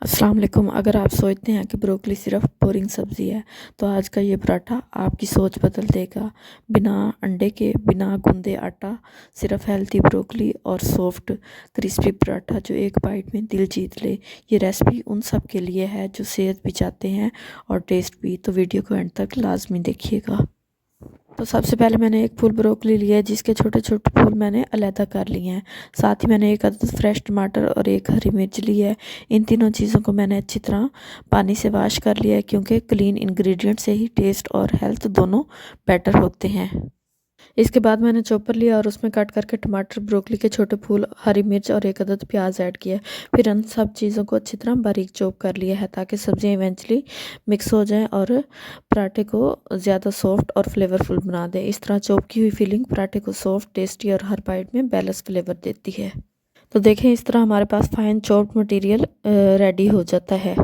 अस्सलाम वालेकुम। अगर आप सोचते हैं कि ब्रोकली सिर्फ बोरिंग सब्ज़ी है तो आज का ये पराठा आपकी सोच बदल देगा। बिना अंडे के, बिना गूंदे आटा, सिर्फ हेल्थी ब्रोकली और सॉफ्ट क्रिस्पी पराठा जो एक बाइट में दिल जीत ले। ये रेसिपी उन सब के लिए है जो सेहत भी चाहते हैं और टेस्ट भी। तो वीडियो को एंड तक लाजमी देखिएगा। तो सबसे पहले मैंने एक फुल ब्रोकली लिया है जिसके छोटे छोटे फूल मैंने अलहदा कर लिए हैं। साथ ही मैंने एक अदद फ्रेश टमाटर और एक हरी मिर्च ली है। इन तीनों चीज़ों को मैंने अच्छी तरह पानी से वॉश कर लिया है क्योंकि क्लीन इंग्रेडिएंट से ही टेस्ट और हेल्थ दोनों बेटर होते हैं। इसके बाद मैंने चॉपर लिया और उसमें कट करके टमाटर, ब्रोकली के छोटे फूल, हरी मिर्च और एक अदद प्याज ऐड किया। फिर इन सब चीज़ों को अच्छी तरह बारीक चॉप कर लिया है ताकि सब्जियां इवेंचुअली मिक्स हो जाएं और पराठे को ज़्यादा सॉफ्ट और फ्लेवरफुल बना दें। इस तरह चॉप की हुई फिलिंग पराठे को सॉफ्ट, टेस्टी और हर बाइट में बैलेंस फ्लेवर देती है। तो देखें, इस तरह हमारे पास फाइन चॉप्ड मटेरियल रेडी हो जाता है।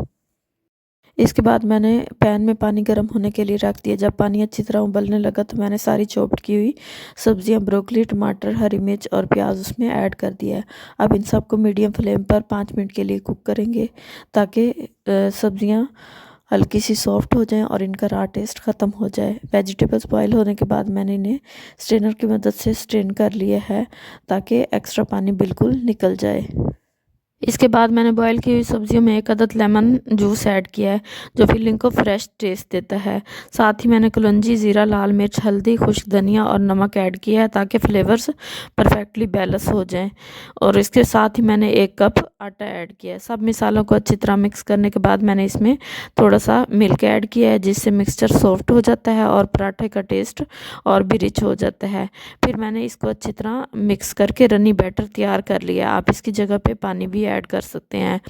इसके बाद मैंने पैन में पानी गर्म होने के लिए रख दिया। जब पानी अच्छी तरह उबलने लगा तो मैंने सारी चॉप्ड की हुई सब्जियां, ब्रोकली, टमाटर, हरी मिर्च और प्याज उसमें ऐड कर दिया है। अब इन सबको मीडियम फ्लेम पर 5 मिनट के लिए कुक करेंगे ताकि सब्जियां हल्की सी सॉफ्ट हो जाएं और इनका रॉ टेस्ट ख़त्म हो जाए। वेजिटेबल्स बॉयल होने के बाद मैंने इन्हें स्ट्रेनर की मदद से स्ट्रेन कर लिया है ताकि एक्स्ट्रा पानी बिल्कुल निकल जाए। इसके बाद मैंने बॉयल की हुई सब्जियों में एक अदद लेमन जूस ऐड किया है जो फिलिंग को फ्रेश टेस्ट देता है। साथ ही मैंने कलौंजी, ज़ीरा, लाल मिर्च, हल्दी, खुश्क धनिया और नमक ऐड किया है ताकि फ्लेवर्स परफेक्टली बैलेंस हो जाएं। और इसके साथ ही मैंने 1 कप आटा ऐड किया है। सब मिसालों को अच्छी तरह मिक्स करने के बाद मैंने इसमें थोड़ा सा मिल्क ऐड किया है जिससे मिक्सचर सॉफ्ट हो जाता है और पराठे का टेस्ट और भी रिच हो जाता है। फिर मैंने इसको अच्छी तरह मिक्स करके रनी बैटर तैयार कर लिया। आप इसकी जगह पे पानी भी ऐड कर सकते हैं।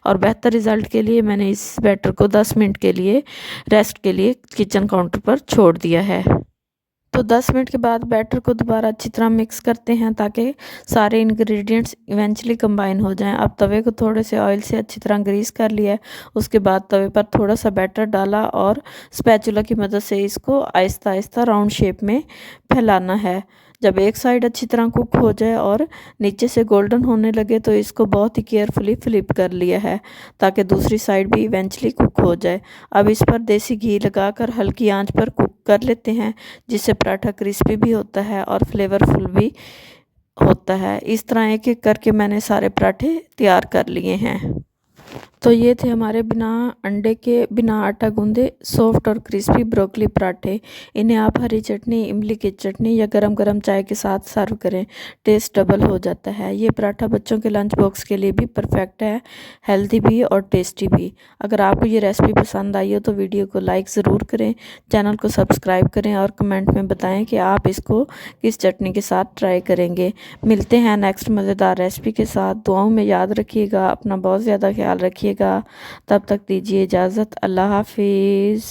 और बेहतर रिजल्ट के लिए मैंने इस बैटर को 10 मिनट के लिए रेस्ट के लिए किचन काउंटर पर छोड़ दिया है। तो 10 मिनट के बाद बैटर को दोबारा अच्छी तरह मिक्स करते हैं ताकि सारे इंग्रेडिएंट्स इवेंचुअली कंबाइन हो जाएं। अब तवे को थोड़े से ऑयल से अच्छी तरह ग्रीस कर लिया है। उसके बाद तवे पर थोड़ा सा बैटर डाला और स्पैचुला की मदद से इसको आहिस्ता आहिस्ता राउंड शेप में फैलाना है। जब एक साइड अच्छी तरह कुक हो जाए और नीचे से गोल्डन होने लगे तो इसको बहुत ही केयरफुली फ्लिप कर लिया है ताकि दूसरी साइड भी इवेंचुअली कुक हो जाए। अब इस पर देसी घी लगाकर हल्की आंच पर कुक कर लेते हैं जिससे पराठा क्रिस्पी भी होता है और फ्लेवरफुल भी होता है। इस तरह एक एक करके मैंने सारे पराठे तैयार कर लिए हैं। तो ये थे हमारे बिना अंडे के, बिना आटा गूंदे सॉफ्ट और क्रिस्पी ब्रोकली पराठे। इन्हें आप हरी चटनी, इमली की चटनी या गरम गरम चाय के साथ सर्व करें, टेस्ट डबल हो जाता है। ये पराठा बच्चों के लंच बॉक्स के लिए भी परफेक्ट है, हेल्दी भी और टेस्टी भी। अगर आपको ये रेसिपी पसंद आई हो तो वीडियो को लाइक ज़रूर करें, चैनल को सब्सक्राइब करें और कमेंट में बताएँ कि आप इसको किस चटनी के साथ ट्राई करेंगे। मिलते हैं नेक्स्ट मज़ेदार रेसिपी के साथ। दुआओं में याद रखिएगा, अपना बहुत ज़्यादा ख्याल रखिएगा। तब तक दीजिए इजाज़त। अल्लाह हाफिज़।